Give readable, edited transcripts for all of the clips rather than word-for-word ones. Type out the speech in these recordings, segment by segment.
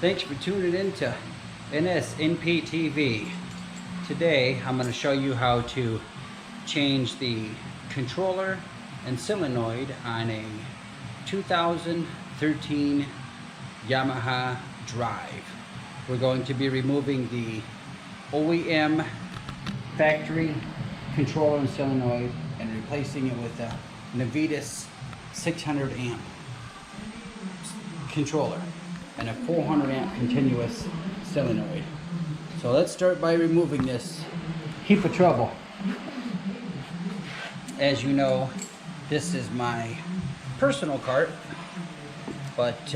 Thanks for tuning in to NSNP TV. Today I'm going to show you how to change the controller and solenoid on a 2013 Yamaha Drive. We're going to be removing the OEM factory controller and solenoid and replacing it with a Navitas 600 amp controller and a 400 amp continuous solenoid. So let's start by removing this heap of trouble. As you know, this is my personal cart, but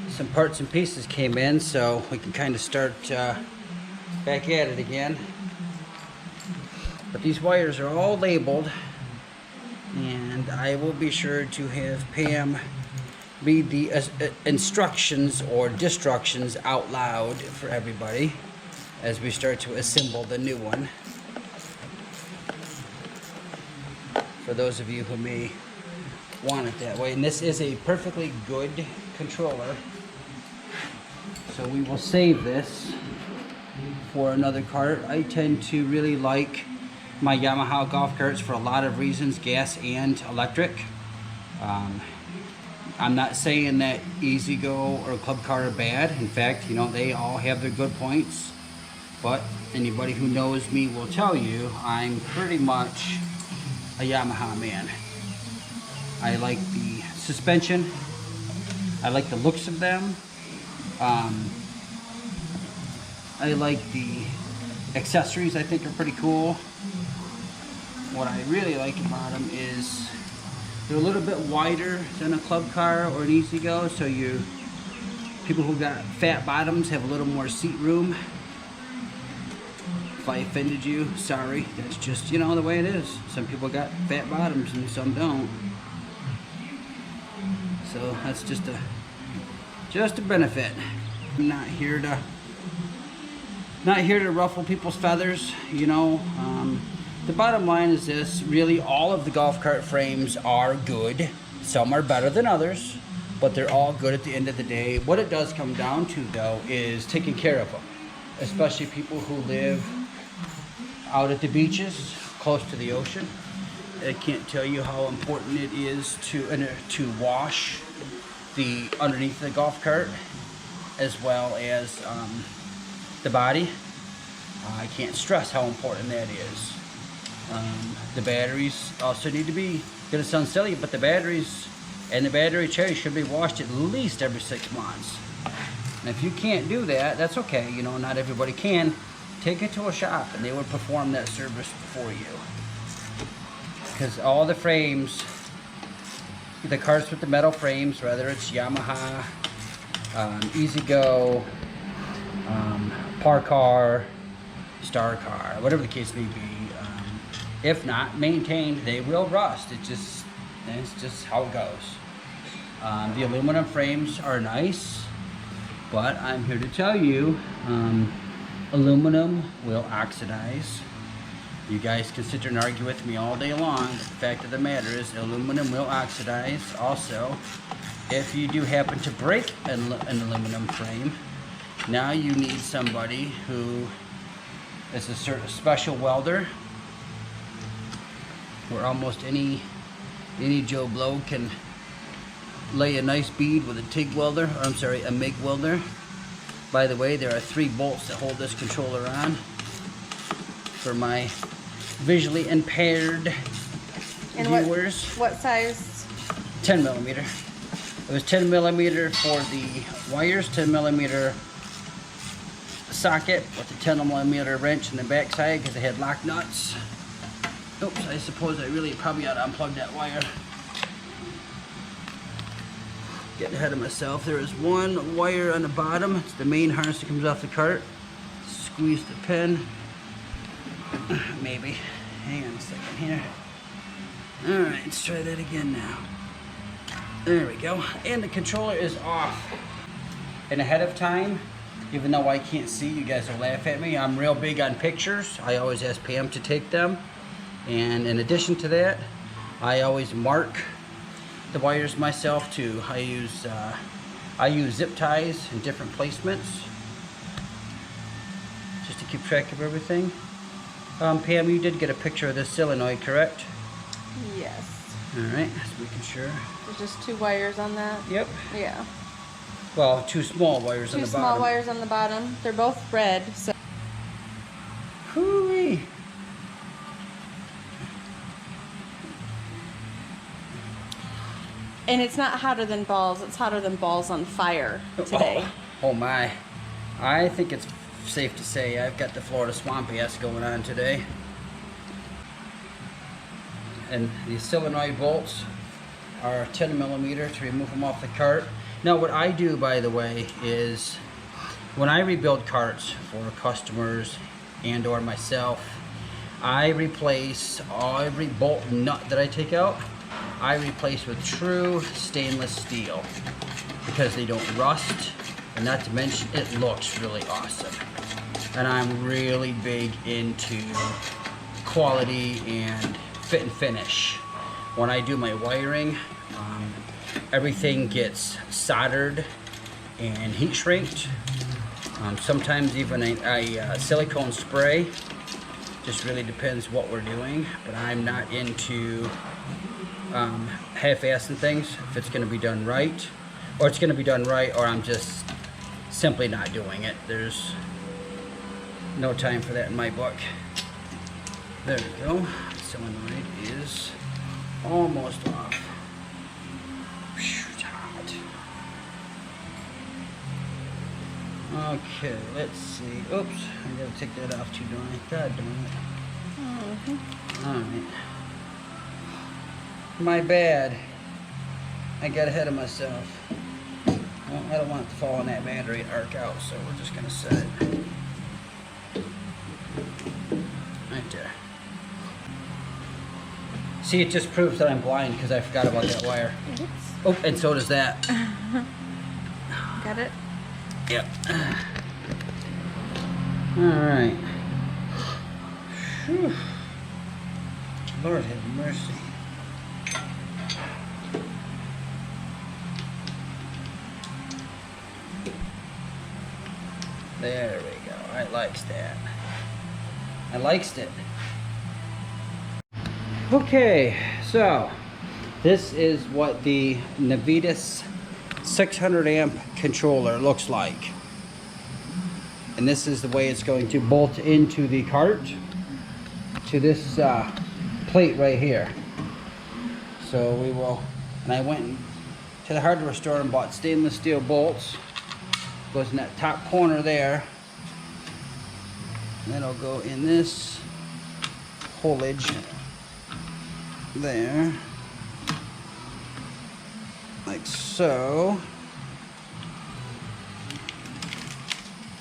some parts and pieces came in, so we can kind of start back at it again. But these wires are all labeled, and I will be sure to have Pam read the instructions or destructions out loud for everybody as we start to assemble the new one. For those of you who may want it that way. And this is a perfectly good controller, so we will save this for another cart. I tend to really like my Yamaha golf carts for a lot of reasons, gas and electric. I'm not saying that Easy Go or Club Car are bad. In fact, you know, they all have their good points. But anybody who knows me will tell you I'm pretty much a Yamaha man. I like the suspension. I like the looks of them. I like the accessories. I think are pretty cool. What I really like about them is they're a little bit wider than a Club Car or an Easy Go, so people who got fat bottoms have a little more seat room. If I offended you, sorry. That's just, you know, the way it is. Some people got fat bottoms and some don't. So that's just a benefit. I'm not here to ruffle people's feathers, you know. The bottom line is this: really, all of the golf cart frames are good. Some are better than others, but they're all good at the end of the day. What it does come down to, though, is taking care of them, especially people who live out at the beaches, close to the ocean. I can't tell you how important it is to wash the underneath the golf cart, as well as the body. I can't stress how important that is. The batteries also need to be, gonna sound silly, but the batteries and the battery tray should be washed at least every 6 months. And if you can't do that, that's okay. You know, not everybody can. Take it to a shop and they will perform that service for you. Because all the frames, the carts with the metal frames, whether it's Yamaha, Easy Go, Parcar, Star Car, whatever the case may be, if not maintained, they will rust. It's just how it goes. The aluminum frames are nice, but I'm here to tell you, aluminum will oxidize. You guys can sit there and argue with me all day long, but the fact of the matter is aluminum will oxidize. Also, if you do happen to break an aluminum frame, now you need somebody who is a special welder, where almost any Joe Blow can lay a nice bead with a TIG welder, or I'm sorry, a MIG welder. By the way, there are 3 bolts that hold this controller on for my visually impaired viewers. What size? 10 millimeter. It was 10 millimeter for the wires, 10 millimeter socket with a 10 millimeter wrench in the back side because they had lock nuts. Oops, I suppose I really probably ought to unplug that wire. Getting ahead of myself. There is one wire on the bottom. It's the main harness that comes off the cart. Squeeze the pin. Maybe. Hang on a second here. Alright, let's try that again now. There we go. And the controller is off. And ahead of time, even though I can't see, you guys will laugh at me. I'm real big on pictures. I always ask Pam to take them. And in addition to that, I always mark the wires myself too. I use I use zip ties in different placements just to keep track of everything. Pam, you did get a picture of this solenoid, correct? Yes. All right, just making sure. There's just 2 wires on that. Yep. Yeah. Well, 2 small wires on the bottom. 2 small wires on the bottom. They're both red, so. Hooey. And it's not hotter than balls. It's hotter than balls on fire today. Oh my. I think it's safe to say I've got the Florida swamp ass going on today. And these solenoid bolts are 10 millimeter to remove them off the cart. Now what I do, by the way, is when I rebuild carts for customers and or myself, I replace every bolt and nut that I take out. I replace with true stainless steel because they don't rust, and not to mention it looks really awesome. And I'm really big into quality and fit and finish. When I do my wiring, everything gets soldered and heat shrinked. Sometimes even a silicone spray. Just really depends what we're doing, but I'm not into half-assing things. If it's going to be done right, or it's going to be done right, or I'm just simply not doing it. There's no time for that in my book. There we go. Solenoid is almost off. Whew, it's hot. Okay, let's see. Oops, I gotta take that off too, don't I? God darn it. Alright. My bad. I got ahead of myself. Well, I don't want it to fall on that battery and arc out, so we're just gonna set it right there. See, it just proves that I'm blind because I forgot about that wire. Oops. Oh, and so does that. Got it? Yep. Alright. Lord have mercy. There we go. I likes that. I likes it. Okay, so this is what the Navitas 600 amp controller looks like. And this is the way it's going to bolt into the cart to this plate right here. So we will, and I went to the hardware store and bought stainless steel bolts. Goes in that top corner there. And that'll go in this holage there, like so.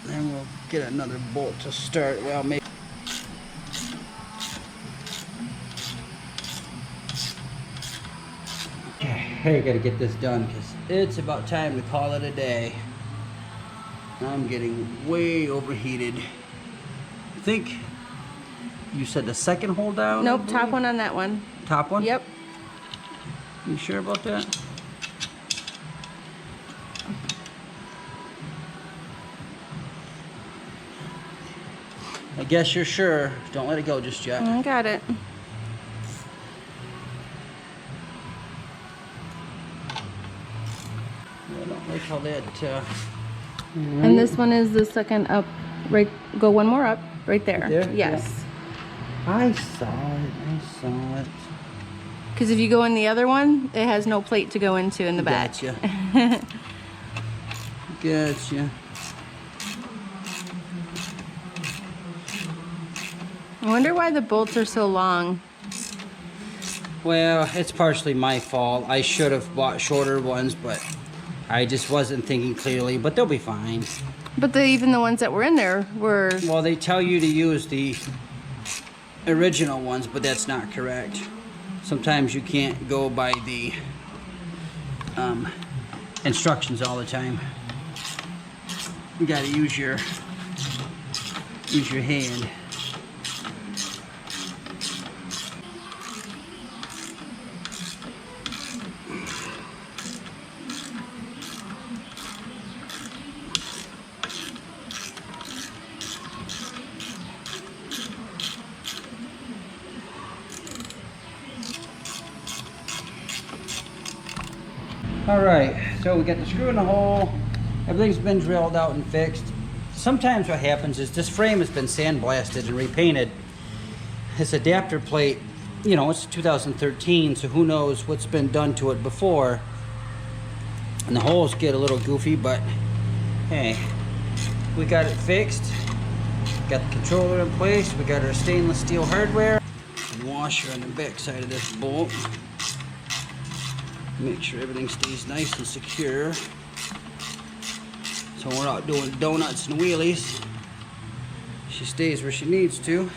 Then we'll get another bolt to start. Well, maybe. Okay, I gotta get this done because it's about time to call it a day. I'm getting way overheated. I think you said the second hole down? Nope, top one on that one. Top one? Yep. You sure about that? I guess you're sure. Don't let it go just yet. I got it. I don't like how that... And this one is the second up, right, go one more up, right there. Right there? Yes. Yeah. I saw it. Because if you go in the other one, it has no plate to go into in the back. Gotcha. Gotcha. I wonder why the bolts are so long. Well, it's partially my fault. I should have bought shorter ones, but I just wasn't thinking clearly, but they'll be fine. But even the ones that were in there were... Well, they tell you to use the original ones, but that's not correct. Sometimes you can't go by the instructions all the time. You gotta use your hand. All right, so we got the screw in the hole. Everything's been drilled out and fixed. Sometimes what happens is this frame has been sandblasted and repainted. This adapter plate, you know, it's 2013, so who knows what's been done to it before. And the holes get a little goofy, but hey, we got it fixed. Got the controller in place. We got our stainless steel hardware. And washer on the back side of this bolt. Make sure everything stays nice and secure. So we're out doing donuts and wheelies. She stays where she needs to.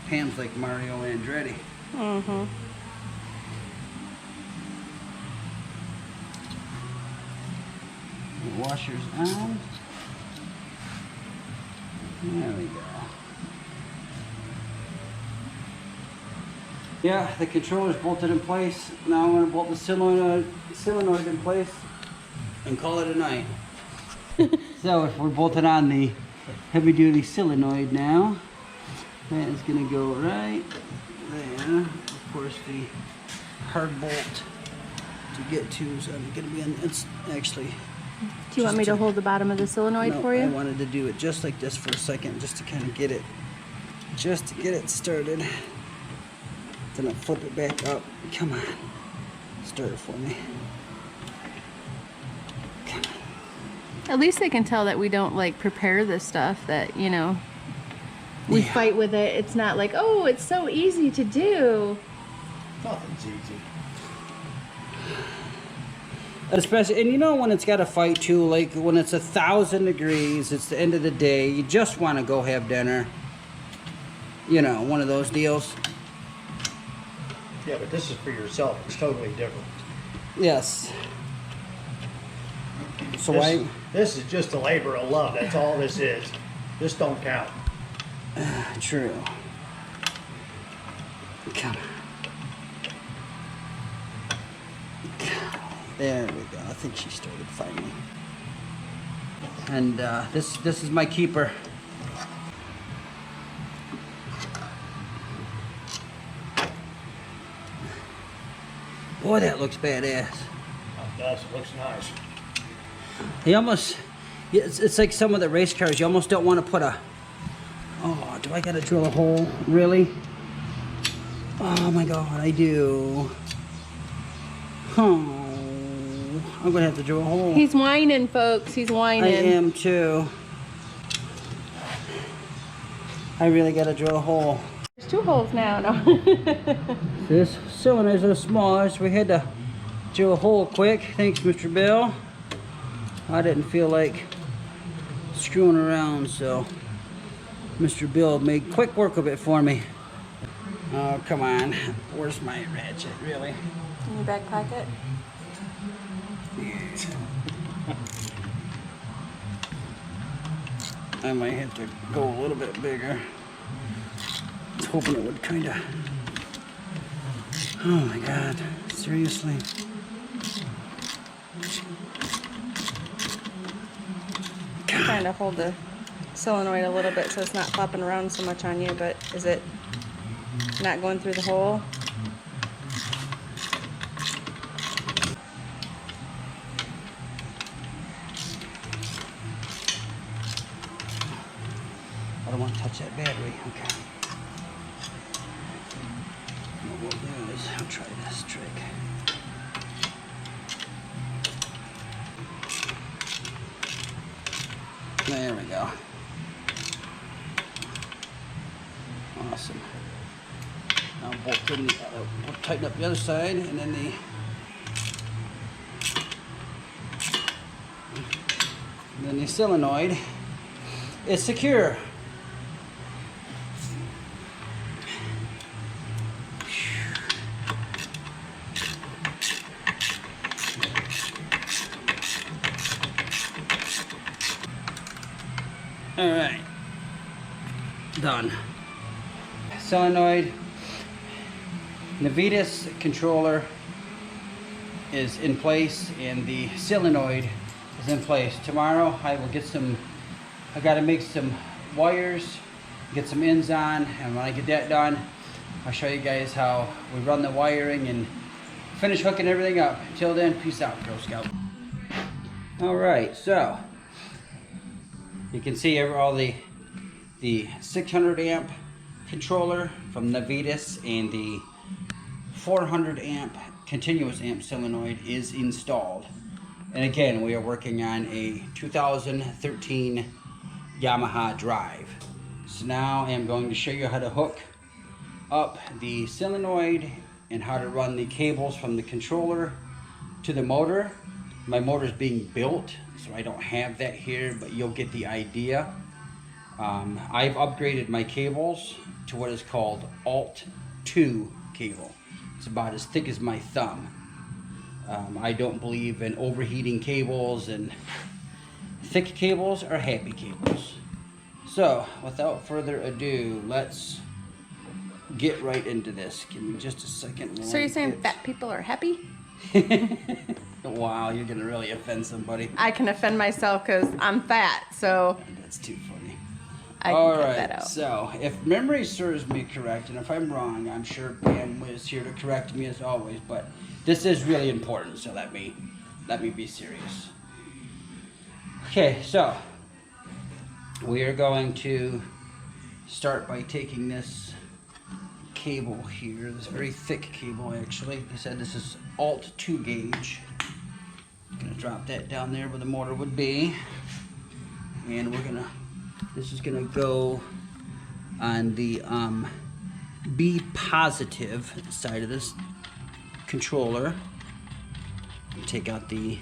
Pam's like Mario Andretti. Mm-hmm. The washer's on. There we go. Yeah, the controller's bolted in place. Now I'm going to bolt the solenoid in place and call it a night. So if we're bolting on the heavy duty solenoid now, that is going to go right there. Of course, the hard bolt to get to is going to be on, it's actually... Do you want me to hold the bottom of the solenoid no, for you? I wanted to do it just like this for a second, just to kind of get it, started. Then I'll flip it back up. Come on. Start it for me. Come on. At least they can tell that we don't like prepare this stuff, that, you know, we fight with it. It's not like, oh, it's so easy to do. Nothing's easy. Especially, and you know when it's got a fight too, like when it's 1,000 degrees, it's the end of the day, you just want to go have dinner. You know, one of those deals. Yeah, but this is for yourself. It's totally different. Yes. So why? This is just a labor of love. That's all this is. This don't count. True. Come on. There we go. I think she started finally. And this is my keeper. Boy, that looks badass. It does. It looks nice. You almost, it's like some of the race cars. You almost don't want to put a, oh, do I got to drill a hole? Really? Oh my God, I do. Oh, I'm going to have to drill a hole. He's whining, folks. He's whining. I am too. I really got to drill a hole. There's 2 holes now. No. This cylinder's a little smaller, so we had to drill a hole quick. Thanks, Mr. Bill. I didn't feel like screwing around, so Mr. Bill made quick work of it for me. Oh, come on. Where's my ratchet, really? In your back pocket? I might have to go a little bit bigger. I was hoping it would kind of... Oh my God, seriously? Trying to hold the solenoid a little bit so it's not flopping around so much on you, but is it not going through the hole? I don't want to touch that battery. Okay. What we'll do is I'll try this trick. There we go. Awesome. Now we'll tighten up the other side, and then the solenoid is secure. All right, done. Solenoid, Navitas controller is in place, and the solenoid is in place. Tomorrow I will get I gotta make some wires, get some ends on, and when I get that done, I'll show you guys how we run the wiring and finish hooking everything up. Until then, peace out, Girl Scout. Alright, so you can see all the 600 amp controller from Navitas and the 400 amp continuous amp solenoid is installed. And again, we are working on a 2013 Yamaha Drive. So now I am going to show you how to hook up the solenoid and how to run the cables from the controller to the motor. My motor is being built, so I don't have that here, but you'll get the idea. I've upgraded my cables to what is called Alt 2 cable. It's about as thick as my thumb. I don't believe in overheating cables, and thick cables are happy cables. So, without further ado, let's get right into this. Give me just a second. So you're saying fat people are happy? Wow, you're gonna really offend somebody. I can offend myself because I'm fat, so That's too funny. I can cut that out. So if memory serves me correct, and if I'm wrong, I'm sure Pam was here to correct me as always, but this is really important, so let me be serious. Okay, so we are going to start by taking this cable here, this very thick cable actually. Like I said, this is Alt 2 gauge. I'm gonna drop that down there where the motor would be, and this is gonna go on the B positive side of this controller. Take out the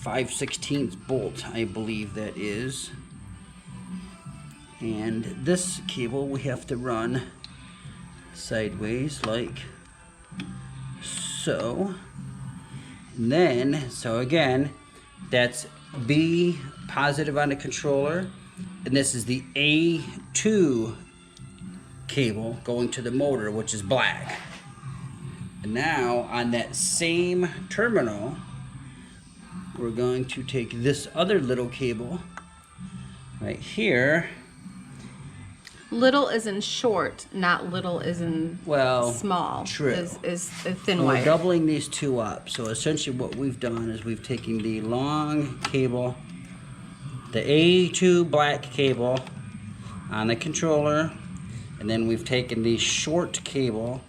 5/16 bolt, I believe that is. And this cable we have to run sideways like so. And then, so again, that's B positive on the controller, and this is the A2 cable going to the motor, which is black. And now on that same terminal, we're going to take this other little cable right here. Little is in short, not little is in small. True. Is a thin And we're wire. doubling these two up. So essentially what we've done is we've taken the long cable, the A2 black cable on the controller, and then we've taken the short cable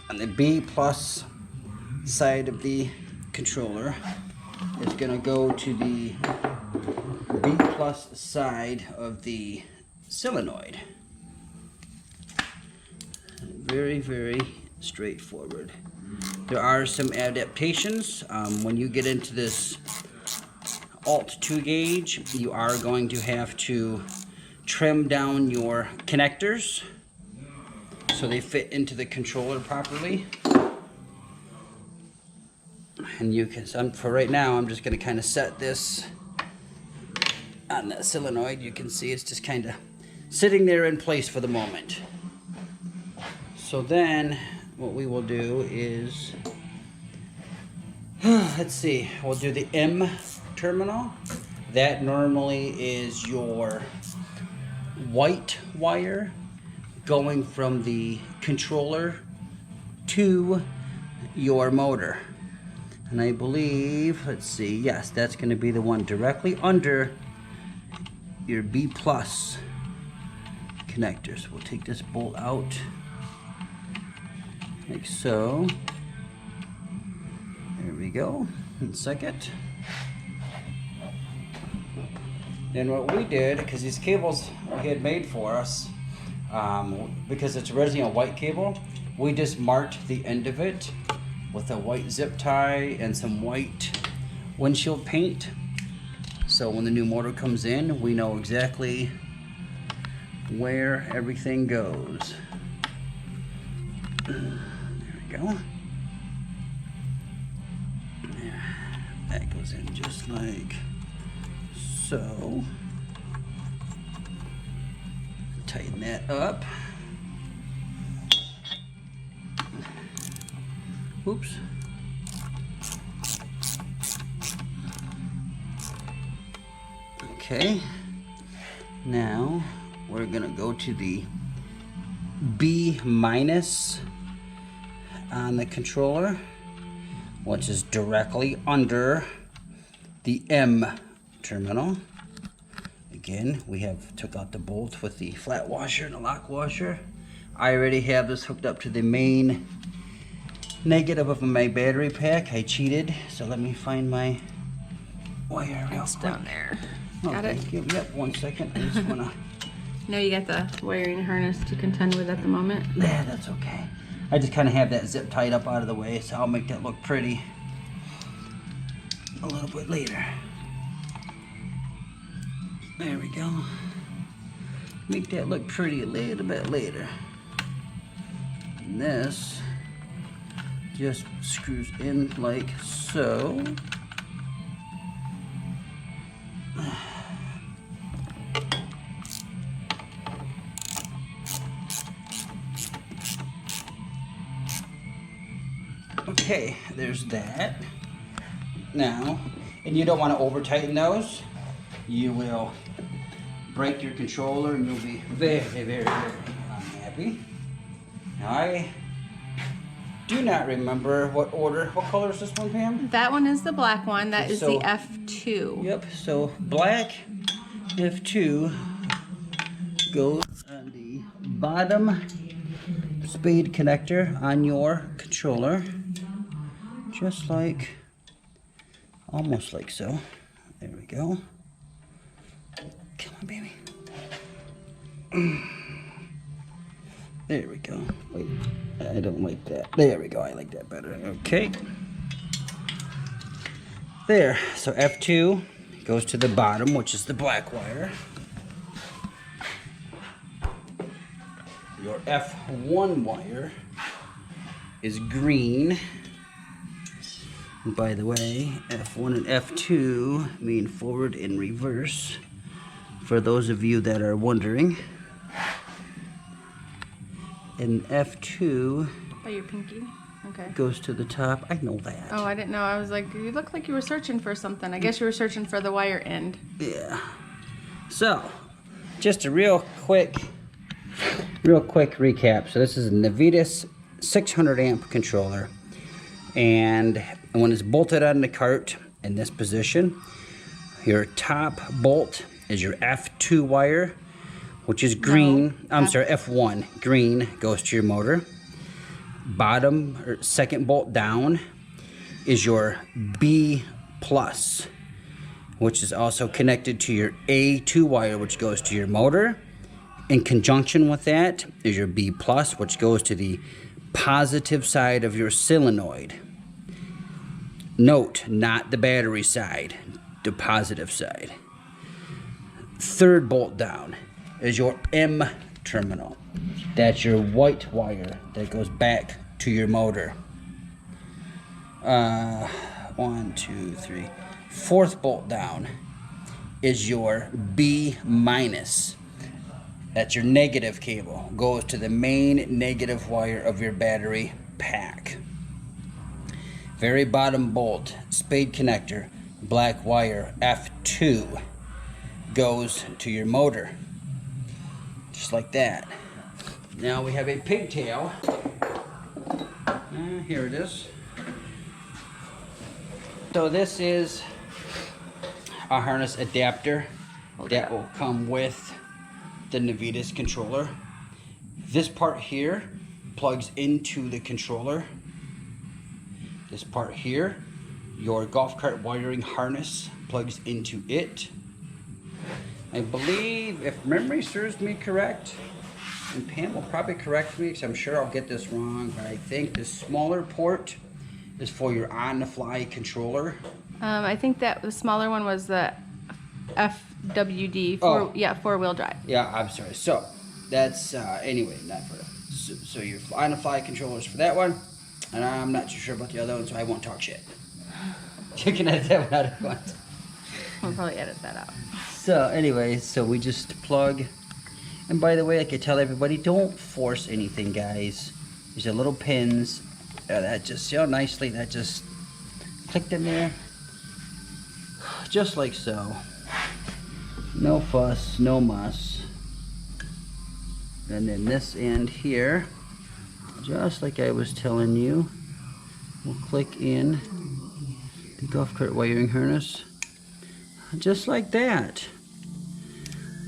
on the B plus side of the controller. It's gonna go to the B plus side of the solenoid. Very, very straightforward. There are some adaptations. When you get into this Alt 2 gauge, you are going to have to trim down your connectors so they fit into the controller properly. And you can, for right now, I'm just going to kind of set this on that solenoid. You can see it's just kind of sitting there in place for the moment. So then what we will do is, let's see, we'll do the M terminal. That normally is your white wire going from the controller to your motor. And I believe, let's see, yes, that's going to be the one directly under your B plus connectors. We'll take this bolt out like so. There we go. In a second. Then what we did, because these cables we had made for us, because it's originally a white cable, we just marked the end of it with a white zip tie and some white windshield paint. So when the new motor comes in, we know exactly where everything goes. There we go. That goes in just like so. Tighten that up. Oops. Okay. Now we're gonna go to the B minus on the controller, which is directly under the M terminal. Again, we have took out the bolt with the flat washer and the lock washer. I already have this hooked up to the main negative of my battery pack. I cheated, so let me find my wire real It's quick. down there. Oh, Got it? thank you. Yep, 1 second. I just wanna. No, you got the wiring harness to contend with at the moment. Yeah, that's okay. I just kind of have that zip tied up out of the way, so I'll make that look pretty a little bit later. There we go. Make that look pretty a little bit later. And this just screws in like so. Okay, there's that. Now, and you don't want to over tighten those. You will break your controller and you'll be very, very, very unhappy. Now I do not remember what order. What color is this one, Pam? That one is the black one. That is So- the F2. Yep, so black F2 goes on the bottom spade connector on your controller. Just like, almost like so. There we go. Come on, baby. There we go. Wait, I don't like that. There we go, I like that better. Okay. There, so F2 goes to the bottom, which is the black wire. Your F1 wire is green. And by the way, F1 and F2 mean forward and reverse, for those of you that are wondering. And F2 Oh, your pinky? Okay. goes to the top. I know that. Oh, I didn't know. I was like, you look like you were searching for something. I guess you were searching for the wire end. Yeah. So, just a real quick recap. So this is a Navitas 600 amp controller, and when it's bolted on the cart in this position, your top bolt is your F2 wire, which is green. No, I'm sorry, F1. Green goes to your motor. Bottom or second bolt down is your B plus, which is also connected to your A2 wire, which goes to your motor. In conjunction with that is your B plus, which goes to the positive side of your solenoid. Note, not the battery side, the positive side. Third bolt down is your M terminal. That's your white wire that goes back to your motor. 1, 2, 3. Fourth bolt down is your B minus. That's your negative cable. Goes to the main negative wire of your battery pack. Very bottom bolt, spade connector, black wire, F2, goes to your motor. Just like that. Now we have a pigtail. Here it is. So this is a harness adapter that will come with the Navitas controller. This part here plugs into the controller. This part here, your golf cart wiring harness plugs into it. I believe, if memory serves me correct, and Pam will probably correct me because I'm sure I'll get this wrong, but I think the smaller port is for your on-the-fly controller. I think that the smaller one was the FWD, Oh. four-wheel drive. Yeah, I'm sorry. So that's anyway, not for so your on-the-fly controllers for that one, and I'm not too sure about the other one, so I won't talk shit. You can edit that one out if you want. We'll probably edit that out. So anyway, so we just plug. And by the way, like I tell everybody, don't force anything, guys. These are little pins. That just, see how nicely that just clicked in there? Just like so. No fuss, no muss. And then this end here, just like I was telling you, we'll click in the golf cart wiring harness, just like that.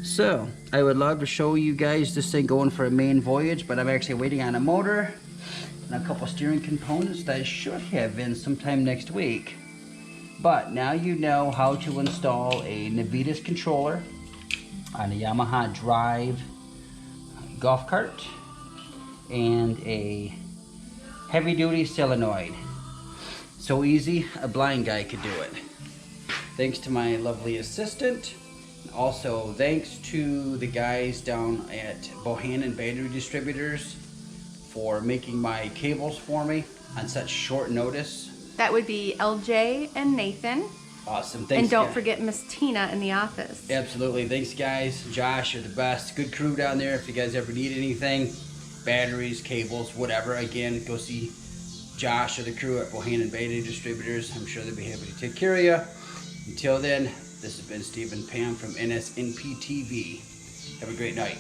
So, I would love to show you guys this thing going for a main voyage, but I'm actually waiting on a motor and a couple steering components that I should have in sometime next week. But now you know how to install a Navitas controller on a Yamaha Drive golf cart and a heavy-duty solenoid. So easy, a blind guy could do it. Thanks to my lovely assistant. Also, thanks to the guys down at Bohannon Battery Distributors for making my cables for me on such short notice. That would be LJ and Nathan. Awesome. Thanks, And don't guys. forget Miss Tina in the office. Absolutely. Thanks, guys. Josh, you're the best. Good crew down there. If you guys ever need anything, batteries, cables, whatever, again, go see Josh or the crew at Bohannon Battery Distributors. I'm sure they'll be happy to take care of you. Until then, this has been Steve and Pam from NSNP TV. Have a great night.